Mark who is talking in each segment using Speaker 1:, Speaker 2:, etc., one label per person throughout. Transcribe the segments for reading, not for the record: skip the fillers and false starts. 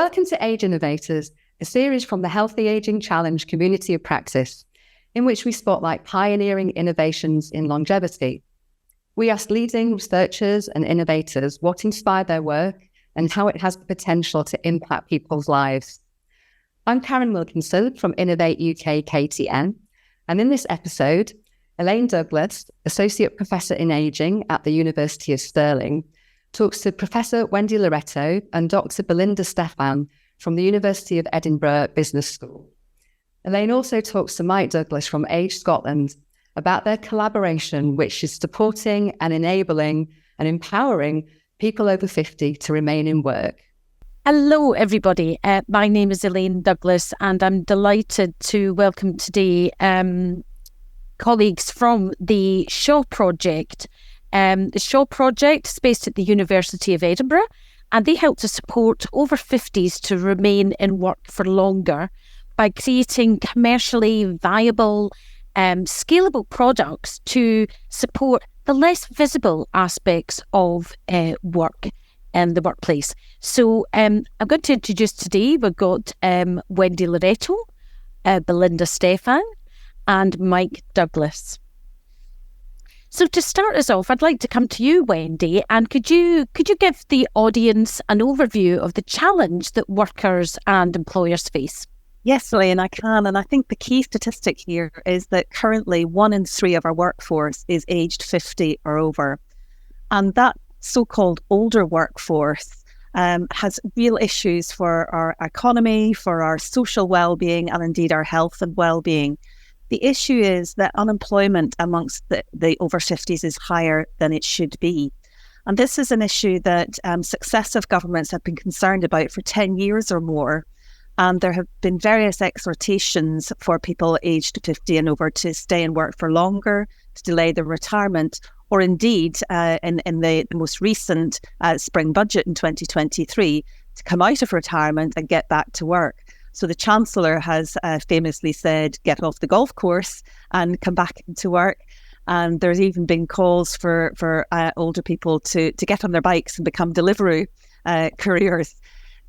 Speaker 1: Welcome to Age Innovators, a series from the Healthy Aging Challenge community of practice, in which we spotlight pioneering innovations in longevity. We ask leading researchers and innovators what inspired their work and how it has the potential to impact people's lives. I'm Karen Wilkinson from Innovate UK KTN, and in this episode, Elaine Douglas, Associate Professor in Aging at the University of Stirling, talks to Professor Wendy Loretto and Dr. Belinda Steffan from the University of Edinburgh Business School. Elaine also talks to Mike Douglas from Age Scotland about their collaboration, which is supporting and enabling and empowering people over 50 to remain in work.
Speaker 2: Hello, everybody. My name is Elaine Douglas, and I'm delighted to welcome today colleagues from the Shaw Project. The Shaw Project is based at the University of Edinburgh, and they help to support over 50s to remain in work for longer by creating commercially viable, scalable products to support the less visible aspects of work in the workplace. So I'm going to introduce today, we've got Wendy Loretto, Belinda Steffan, and Mike Douglas. So to start us off, I'd like to come to you, Wendy, and could you give the audience an overview of the challenge that workers and employers face?
Speaker 3: Yes, Elaine, I can. And I think the key statistic here is that currently 1 in 3 of our workforce is aged 50 or over. And that so-called older workforce has real issues for our economy, for our social well-being, and indeed our health and well-being. The issue is that unemployment amongst the over 50s is higher than it should be. And this is an issue that successive governments have been concerned about for 10 years or more. And there have been various exhortations for people aged 50 and over to stay and work for longer, to delay their retirement, or indeed, in the most recent spring budget in 2023, to come out of retirement and get back to work. So the Chancellor has famously said, get off the golf course and come back into work. And there's even been calls for older people to get on their bikes and become Deliveroo couriers.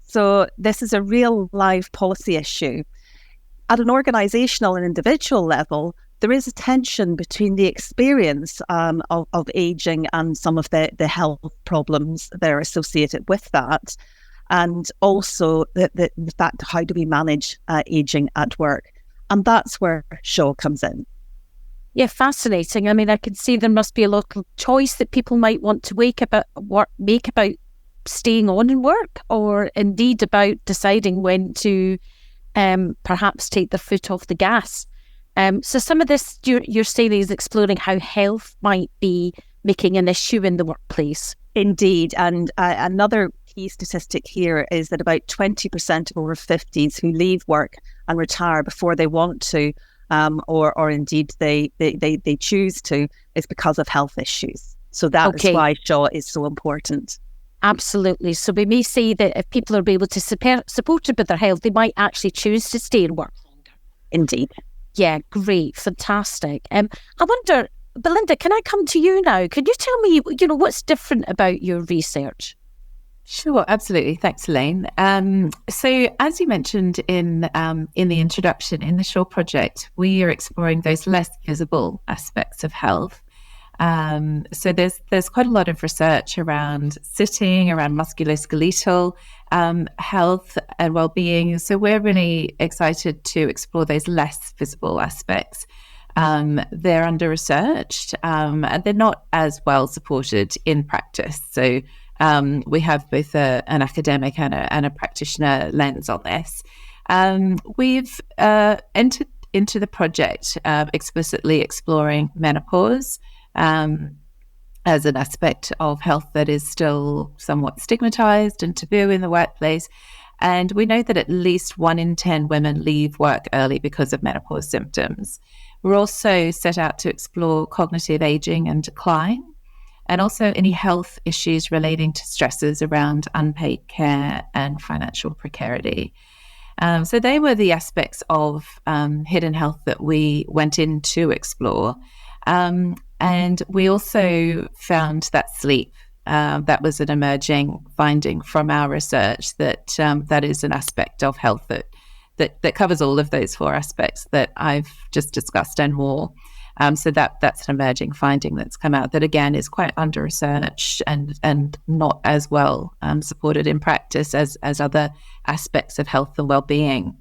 Speaker 3: So this is a real live policy issue. At an organisational and individual level, there is a tension between the experience of ageing and some of the health problems that are associated with that. And also the fact, how do we manage ageing at work? And that's where Shaw comes in.
Speaker 2: Yeah, fascinating. I mean, I can see there must be a lot of choice that people might want to make about staying on in work, or indeed about deciding when to perhaps take their foot off the gas. So some of this you're saying is exploring how health might be making an issue in the workplace.
Speaker 3: Indeed. And another key statistic here is that about 20% of over 50s who leave work and retire before they want to, or indeed they choose to, is because of health issues. So that is why Shaw is so important.
Speaker 2: Absolutely. So we may say that if people are able to support it with their health, they might actually choose to stay and work longer.
Speaker 3: Indeed.
Speaker 2: Yeah, great. Fantastic. I wonder, Belinda, can I come to you now? Could you tell me, what's different about your research?
Speaker 4: Sure, absolutely. Thanks, Elaine. So as you mentioned in the introduction, in the Shaw Project, we are exploring those less visible aspects of health. So there's quite a lot of research around sitting, around musculoskeletal health and well-being. So we're really excited to explore those less visible aspects. They're under-researched and they're not as well supported in practice. So we have both an academic and a practitioner lens on this. We've entered into the project explicitly exploring menopause as an aspect of health that is still somewhat stigmatized and taboo in the workplace. And we know that at least 1 in 10 women leave work early because of menopause symptoms. We're also set out to explore cognitive aging and decline, and also any health issues relating to stresses around unpaid care and financial precarity. So they were the aspects of hidden health that we went in to explore. And we also found that sleep That was an emerging finding from our research, that that is an aspect of health that covers all of those four aspects that I've just discussed and more. So that's an emerging finding that's come out that, again, is quite under-researched and not as well supported in practice as other aspects of health and well-being.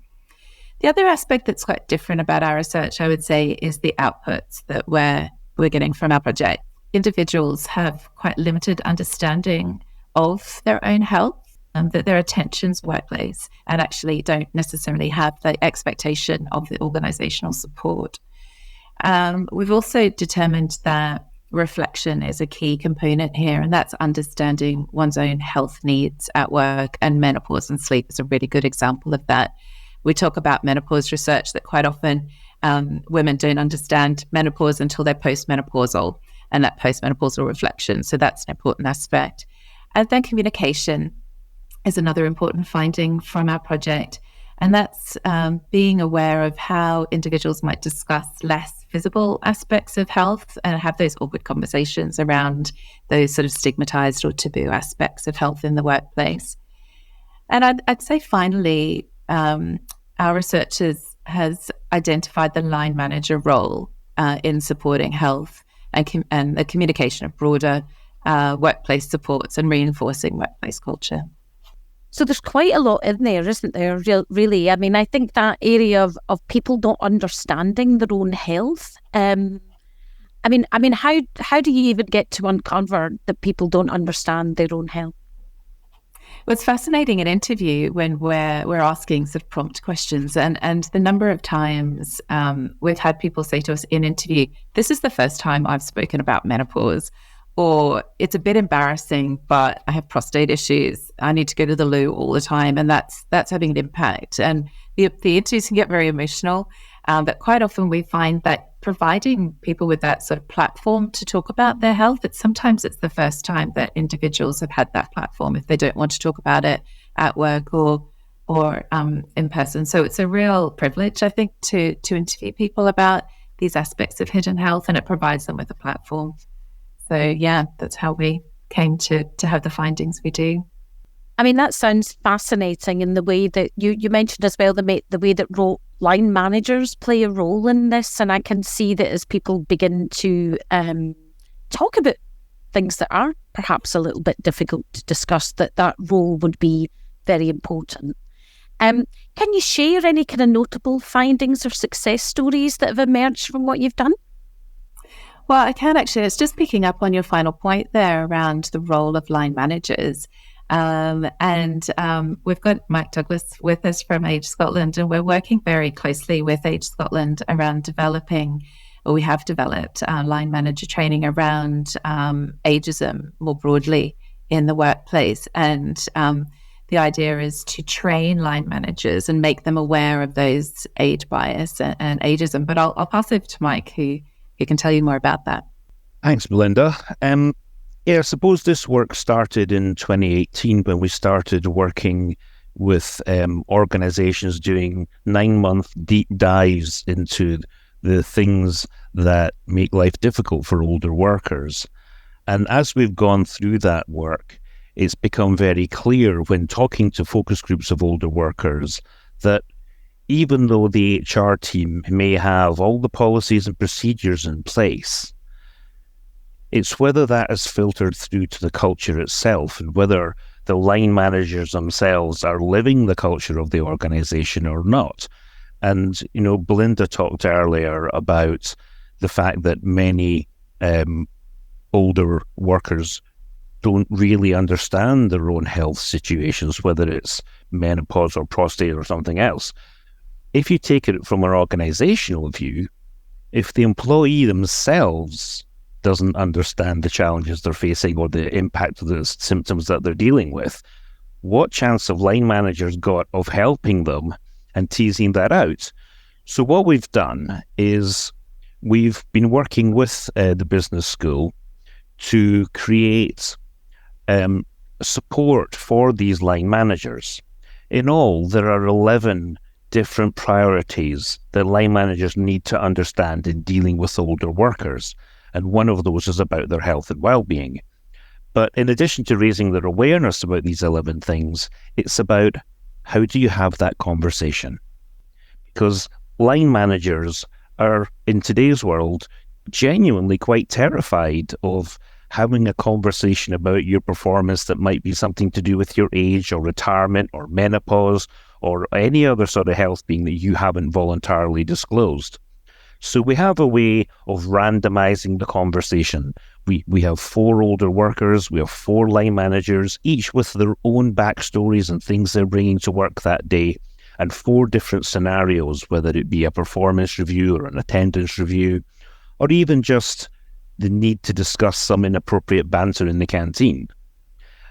Speaker 4: The other aspect that's quite different about our research, I would say, is the outputs that we're getting from our project. Individuals have quite limited understanding of their own health, that there are tensions in the workplace, and actually don't necessarily have the expectation of the organisational support. We've also determined that reflection is a key component here, and that's understanding one's own health needs at work, and menopause and sleep is a really good example of that. We talk about menopause research that quite often women don't understand menopause until they're postmenopausal, and that postmenopausal reflection. So that's an important aspect. And then communication is another important finding from our project. And that's being aware of how individuals might discuss less visible aspects of health and have those awkward conversations around those sort of stigmatized or taboo aspects of health in the workplace. And I'd say finally, our research has identified the line manager role in supporting health and the communication of broader workplace supports and reinforcing workplace culture.
Speaker 2: So there's quite a lot in there, isn't there, really? I mean, I think that area of people not understanding their own health. I mean, how do you even get to uncover that people don't understand their own health?
Speaker 4: Well, it's fascinating in interview when we're asking sort of prompt questions, and the number of times we've had people say to us in interview, "This is the first time I've spoken about menopause," or "It's a bit embarrassing, but I have prostate issues. I need to go to the loo all the time," and that's having an impact. And the interviews can get very emotional, but quite often we find that providing people with that sort of platform to talk about their health, sometimes it's the first time that individuals have had that platform if they don't want to talk about it at work or in person. So it's a real privilege, I think, to interview people about these aspects of hidden health, and it provides them with a platform. So yeah, that's how we came to have the findings we do.
Speaker 2: I mean, that sounds fascinating in the way that you mentioned as well, the way that line managers play a role in this. And I can see that as people begin to talk about things that are perhaps a little bit difficult to discuss, that role would be very important. Can you share any kind of notable findings or success stories that have emerged from what you've done?
Speaker 4: Well, I can actually. It's just picking up on your final point there around the role of line managers. We've got Mike Douglas with us from Age Scotland, and we're working very closely with Age Scotland around we have developed line manager training around ageism more broadly in the workplace. And the idea is to train line managers and make them aware of those age bias and ageism. But I'll pass over to Mike, who can tell you more about that.
Speaker 5: Thanks, Belinda. I suppose this work started in 2018 when we started working with organisations doing 9-month deep dives into the things that make life difficult for older workers. And as we've gone through that work, it's become very clear when talking to focus groups of older workers that even though the HR team may have all the policies and procedures in place, it's whether that is filtered through to the culture itself and whether the line managers themselves are living the culture of the organisation or not. And, Belinda talked earlier about the fact that many older workers don't really understand their own health situations, whether it's menopause or prostate or something else. If you take it from an organisational view, if the employee themselves doesn't understand the challenges they're facing or the impact of the symptoms that they're dealing with, what chance have line managers got of helping them and teasing that out? So what we've done is we've been working with the business school to create support for these line managers. In all, there are 11 different priorities that line managers need to understand in dealing with older workers. And one of those is about their health and well-being. But in addition to raising their awareness about these 11 things, it's about how do you have that conversation? Because line managers are, in today's world, genuinely quite terrified of having a conversation about your performance that might be something to do with your age or retirement or menopause or any other sort of health being that you haven't voluntarily disclosed. So we have a way of randomizing the conversation. We have 4 older workers, we have 4 line managers, each with their own backstories and things they're bringing to work that day, and 4 different scenarios, whether it be a performance review or an attendance review, or even just the need to discuss some inappropriate banter in the canteen.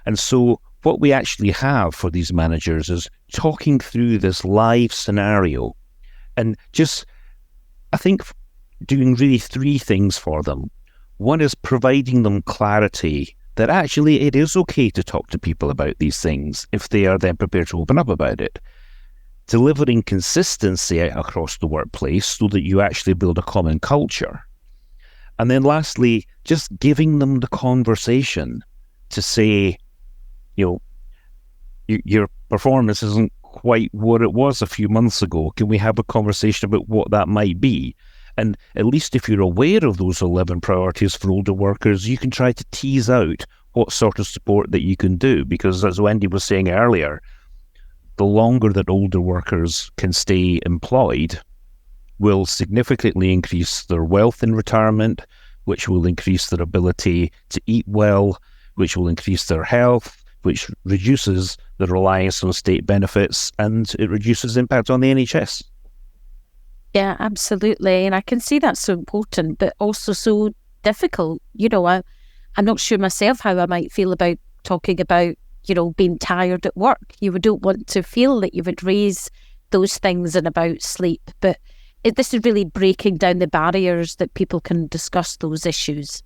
Speaker 5: And so what we actually have for these managers is talking through this live scenario and just, I think, doing really 3 things for them. One is providing them clarity that actually it is okay to talk to people about these things if they are then prepared to open up about it. Delivering consistency across the workplace so that you actually build a common culture. And then lastly, just giving them the conversation to say, your performance isn't quite what it was a few months ago. Can we have a conversation about what that might be? And at least if you're aware of those 11 priorities for older workers, you can try to tease out what sort of support that you can do. Because as Wendy was saying earlier, the longer that older workers can stay employed will significantly increase their wealth in retirement, which will increase their ability to eat well, which will increase their health, which reduces the reliance on state benefits, and it reduces impact on the NHS.
Speaker 2: Yeah, absolutely. And I can see that's so important, but also so difficult. I'm not sure myself how I might feel about talking about, being tired at work. You don't want to feel that you would raise those things and about sleep, but this is really breaking down the barriers that people can discuss those issues.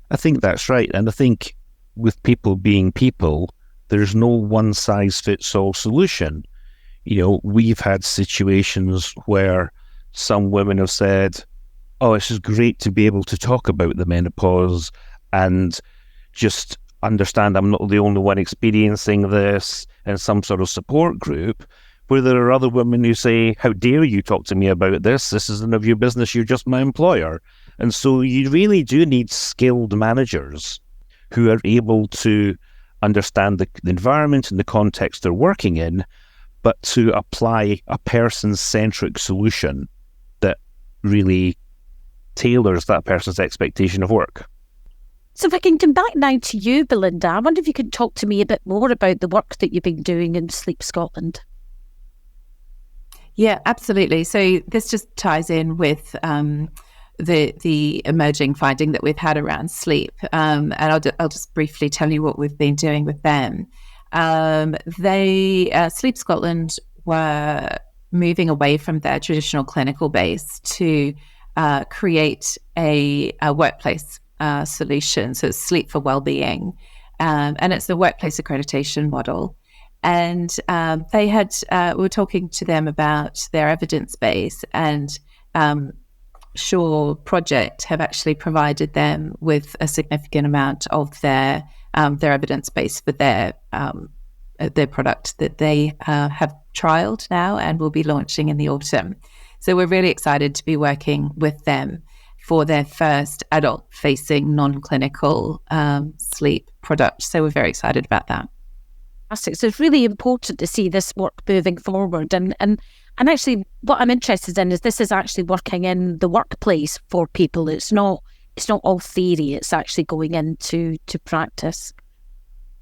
Speaker 5: I think that's right. And I think with people being people, there's no one-size-fits-all solution. We've had situations where some women have said, oh, it's just great to be able to talk about the menopause and just understand I'm not the only one experiencing this, and some sort of support group, where there are other women who say, how dare you talk to me about this? This isn't of your business, you're just my employer. And so you really do need skilled managers who are able to understand the environment and the context they're working in, but to apply a person-centric solution that really tailors that person's expectation of work.
Speaker 2: So if I can come back now to you, Belinda, I wonder if you could talk to me a bit more about the work that you've been doing in Sleep Scotland.
Speaker 4: Yeah, absolutely. So this just ties in with the emerging finding that we've had around sleep. And I'll just briefly tell you what we've been doing with them. Sleep Scotland were moving away from their traditional clinical base to create a workplace solution. So it's sleep for wellbeing. And it's the workplace accreditation model. And we were talking to them about their evidence base, and Shaw Project have actually provided them with a significant amount of their evidence base for their product that they have trialed now and will be launching in the autumn. So we're really excited to be working with them for their first adult-facing non-clinical sleep product. So we're very excited about that.
Speaker 2: So it's really important to see this work moving forward. And actually, what I'm interested in is this is actually working in the workplace for people. It's not all theory. It's actually going into practice.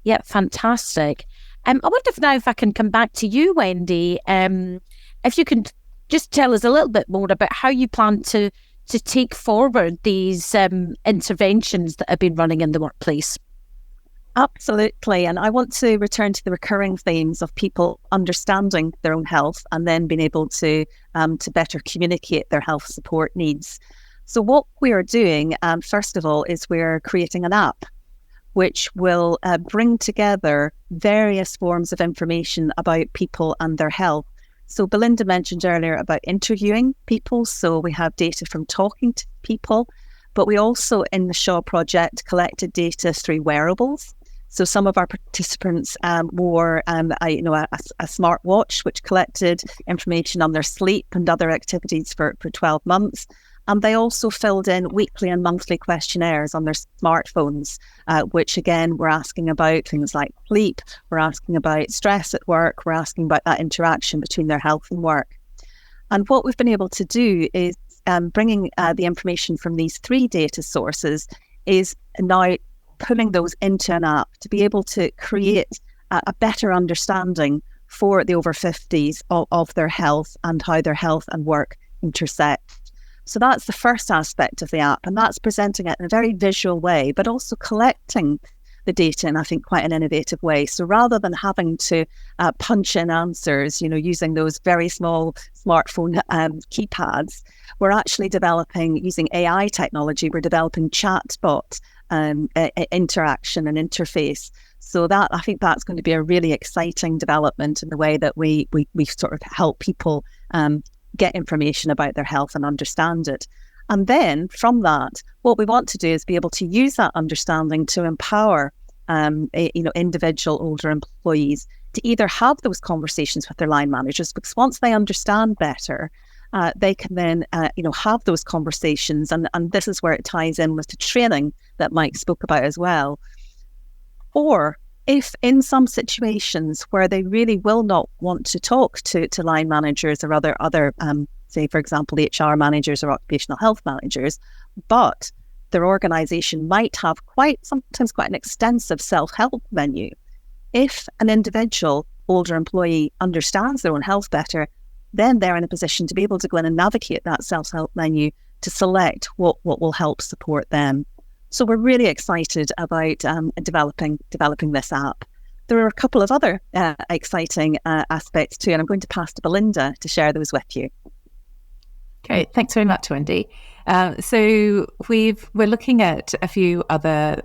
Speaker 2: Yeah, fantastic. I wonder if I can come back to you, Wendy. If you can just tell us a little bit more about how you plan to take forward these interventions that have been running in the workplace.
Speaker 3: Absolutely. And I want to return to the recurring themes of people understanding their own health and then being able to better communicate their health support needs. So what we are doing, first of all, is we're creating an app which will bring together various forms of information about people and their health. So Belinda mentioned earlier about interviewing people. So we have data from talking to people. But we also, in the Shaw project, collected data through wearables. So some of our participants wore a smartwatch, which collected information on their sleep and other activities for 12 months. And they also filled in weekly and monthly questionnaires on their smartphones, which again, we're asking about things like sleep, we're asking about stress at work, we're asking about that interaction between their health and work. And what we've been able to do is bringing the information from these 3 data sources is now putting those into an app to be able to create a better understanding for the over 50s of their health and how their health and work intersect. So that's the first aspect of the app, and that's presenting it in a very visual way, but also collecting the data in, I think, quite an innovative way. So rather than having to punch in answers, using those very small smartphone keypads, we're actually developing, using AI technology, we're developing chatbot interaction and interface. So that, I think that's going to be a really exciting development in the way that we sort of help people get information about their health and understand it. And then from that, what we want to do is be able to use that understanding to empower individual older employees to either have those conversations with their line managers, because once they understand better, they can then have those conversations. And this is where it ties in with the training that Mike spoke about as well. Or if in some situations where they really will not want to talk to line managers or other say, for example, HR managers or occupational health managers, but their organisation might have sometimes quite an extensive self-help menu. If an individual older employee understands their own health better, then they're in a position to be able to go in and navigate that self-help menu to select what will help support them. So we're really excited about developing this app. There are a couple of other exciting aspects too, and I'm going to pass to Belinda to share those with you.
Speaker 4: Great, thanks very much, Wendy. So we're looking at a few other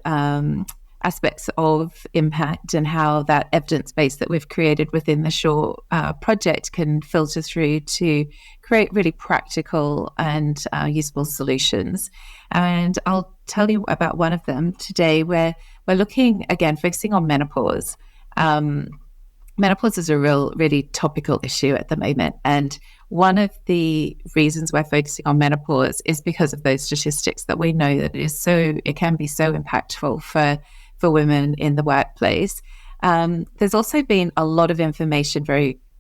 Speaker 4: aspects of impact and how that evidence base that we've created within the Shaw project can filter through to create really practical and useful solutions. And I'll tell you about one of them today, where we're looking, again, focusing on menopause. Menopause is a really topical issue at the moment. And one of the reasons we're focusing on menopause is because of those statistics that we know that it can be so impactful for women in the workplace. There's also been a lot of information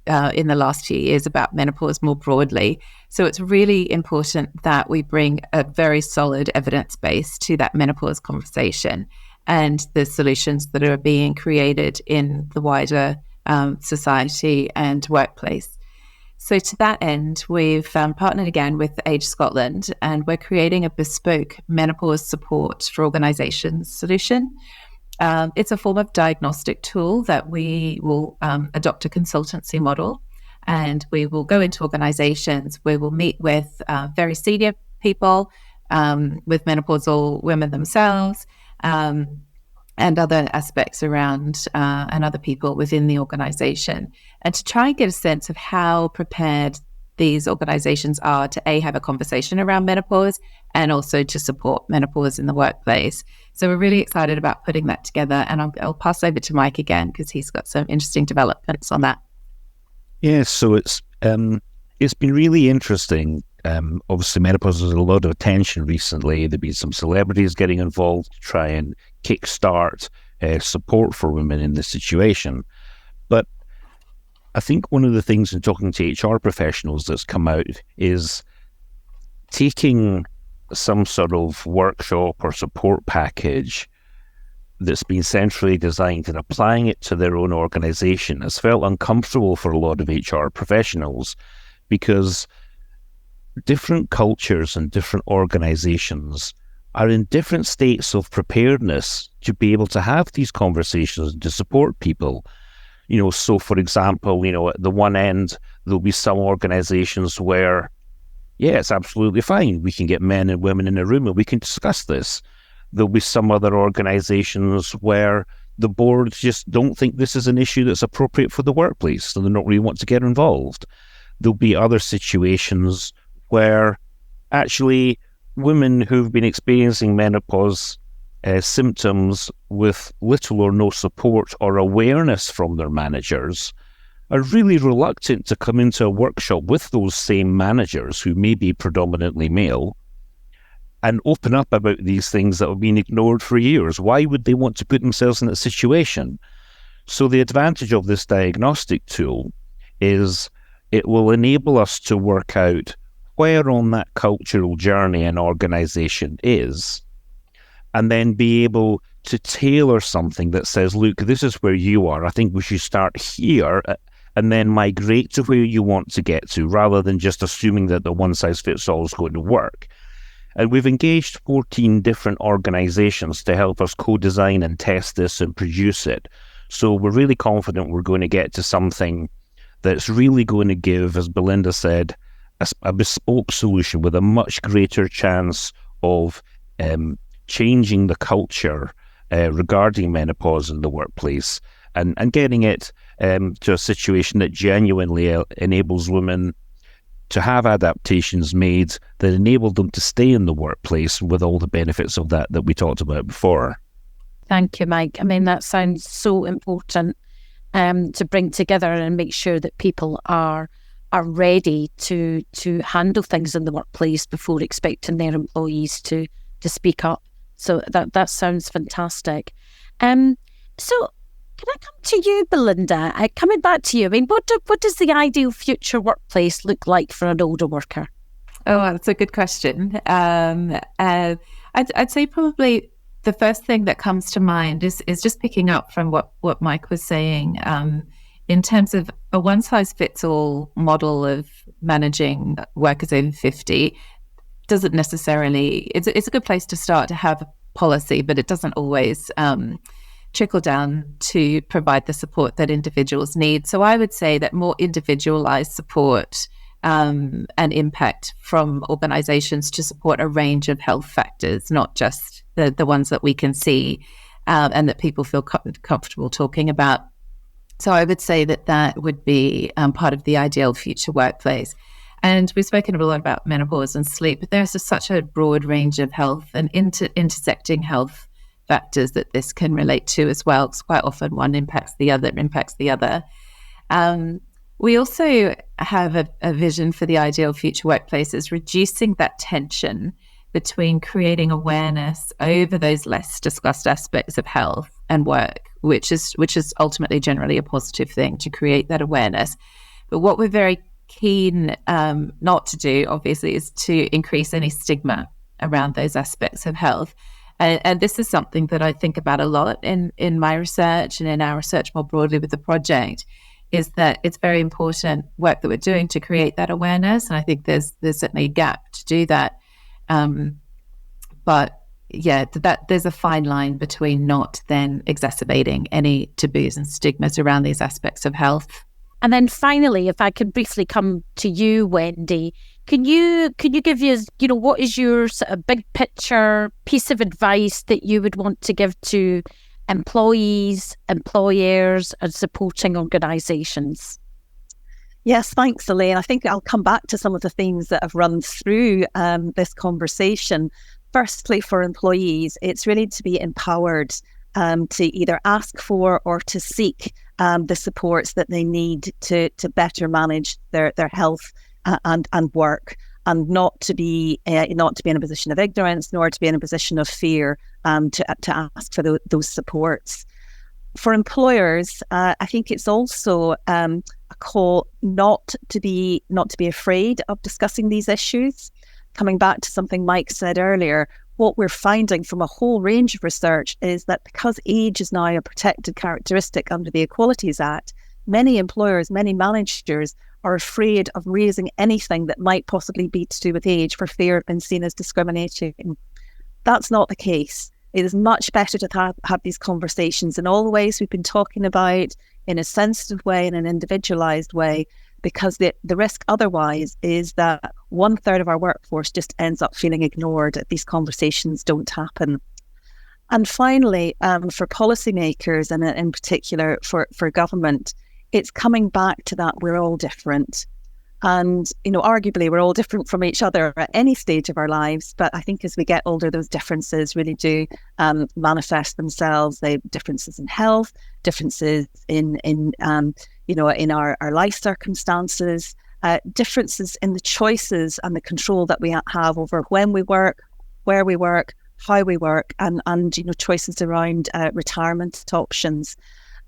Speaker 4: in the last few years about menopause more broadly. So it's really important that we bring a very solid evidence base to that menopause conversation and the solutions that are being created in the wider society and workplace. So to that end, we've partnered again with Age Scotland, and we're creating a bespoke menopause support for organisations solution. It's a form of diagnostic tool that we will adopt a consultancy model, and we will go into organisations. We will meet with very senior people, with menopausal women themselves, and other aspects around and other people within the organisation, and to try and get a sense of how prepared these organisations are to have a conversation around menopause and also to support menopause in the workplace. So we're really excited about putting that together, and I'll pass over to Mike again because he's got some interesting developments on that.
Speaker 5: Yeah, so it's been really interesting. Obviously, menopause has a lot of attention recently. There've been some celebrities getting involved to try and kickstart support for women in this situation. But I think one of the things in talking to HR professionals that's come out is taking some sort of workshop or support package that's been centrally designed and applying it to their own organisation has felt uncomfortable for a lot of HR professionals, because different cultures and different organisations are in different states of preparedness to be able to have these conversations and to support people. So for example, at the one end, there'll be some organisations where, yeah, it's absolutely fine. We can get men and women in a room and we can discuss this. There'll be some other organisations where the boards just don't think this is an issue that's appropriate for the workplace, so they don't really want to get involved. There'll be other situations where actually women who've been experiencing menopause symptoms with little or no support or awareness from their managers are really reluctant to come into a workshop with those same managers who may be predominantly male and open up about these things that have been ignored for years. Why would they want to put themselves in that situation? So the advantage of this diagnostic tool is it will enable us to work out where on that cultural journey an organisation is, and then be able to tailor something that says, look, this is where you are. I think we should start here and then migrate to where you want to get to, rather than just assuming that the one-size-fits-all is going to work. And we've engaged 14 different organisations to help us co-design and test this and produce it. So we're really confident we're going to get to something that's really going to give, as Belinda said, a bespoke solution with a much greater chance of changing the culture regarding menopause in the workplace, and getting it to a situation that genuinely enables women to have adaptations made that enable them to stay in the workplace with all the benefits of that we talked about before.
Speaker 2: Thank you, Mike. I mean, that sounds so important to bring together and make sure that people are ready to handle things in the workplace before expecting their employees to speak up. So that sounds fantastic. So can I come to you, Belinda? Coming back to you, I mean, what does the ideal future workplace look like for an older worker?
Speaker 4: Oh, that's a good question. I'd say probably the first thing that comes to mind is just picking up from what Mike was saying. In terms of a one-size-fits-all model of managing workers over 50, doesn't necessarily, it's a good place to start to have a policy, but it doesn't always trickle down to provide the support that individuals need. So I would say that more individualized support and impact from organizations to support a range of health factors, not just the ones that we can see and that people feel comfortable talking about. So I would say that would be part of the ideal future workplace. And we've spoken a lot about menopause and sleep, but there's just such a broad range of health and intersecting health factors that this can relate to as well, because quite often one impacts the other. We also have a vision for the ideal future workplace as reducing that tension between creating awareness over those less discussed aspects of health and work, which is ultimately generally a positive thing to create that awareness. But what we're very keen not to do, obviously, is to increase any stigma around those aspects of health. And this is something that I think about a lot in my research and in our research more broadly with the project, is that it's very important work that we're doing to create that awareness. And I think there's certainly a gap to do that. But yeah, that there's a fine line between not then exacerbating any taboos and stigmas around these aspects of health.
Speaker 2: And then finally, if I could briefly come to you, Wendy, can you give us, what is your sort of big picture piece of advice that you would want to give to employees, employers, and supporting organisations?
Speaker 3: Yes, thanks, Elaine. I think I'll come back to some of the themes that have run through this conversation. Firstly, for employees, it's really to be empowered to either ask for or to seek the supports that they need to better manage their health and work, and not to be in a position of ignorance, nor to be in a position of fear to ask for those supports. For employers, I think it's also a call not to be afraid of discussing these issues. Coming back to something Mike said earlier, what we're finding from a whole range of research is that because age is now a protected characteristic under the Equalities Act, many employers, many managers are afraid of raising anything that might possibly be to do with age for fear of being seen as discriminating. That's not the case. It is much better to have these conversations in all the ways we've been talking about, in a sensitive way, in an individualized way, because the risk otherwise is that 1/3 of our workforce just ends up feeling ignored if these conversations don't happen. And finally, for policymakers, and in particular for government, it's coming back to that we're all different. And, arguably we're all different from each other at any stage of our lives. But I think as we get older, those differences really do manifest themselves. They have differences in health, differences in our life circumstances, differences in the choices and the control that we have over when we work, where we work, how we work, and choices around retirement options.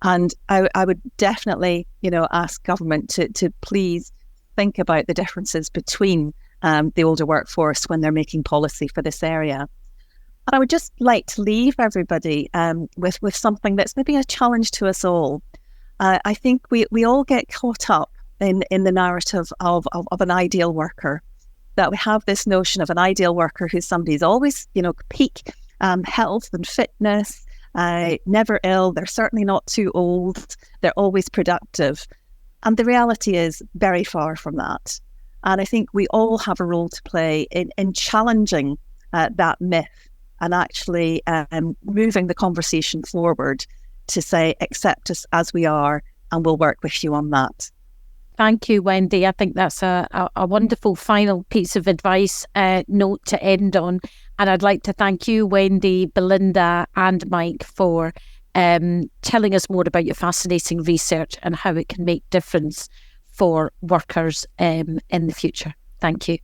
Speaker 3: And I would definitely, ask government to please think about the differences between the older workforce when they're making policy for this area. And I would just like to leave everybody with something that's maybe a challenge to us all. I think we all get caught up in the narrative of an ideal worker, that we have this notion of an ideal worker who's somebody who's always, peak health and fitness, never ill, they're certainly not too old, they're always productive. And the reality is very far from that. And I think we all have a role to play in challenging that myth and actually moving the conversation forward to say, accept us as we are, and we'll work with you on that.
Speaker 2: Thank you, Wendy. I think that's a wonderful final piece of advice, note to end on. And I'd like to thank you, Wendy, Belinda and Mike for telling us more about your fascinating research and how it can make difference for workers in the future. Thank you.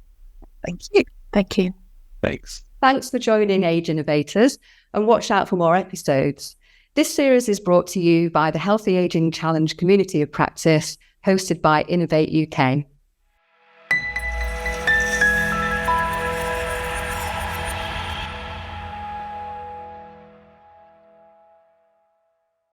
Speaker 3: Thank you.
Speaker 4: Thank you.
Speaker 5: Thanks.
Speaker 1: Thanks for joining Age Innovators, and watch out for more episodes. This series is brought to you by the Healthy Aging Challenge Community of Practice, hosted by Innovate UK.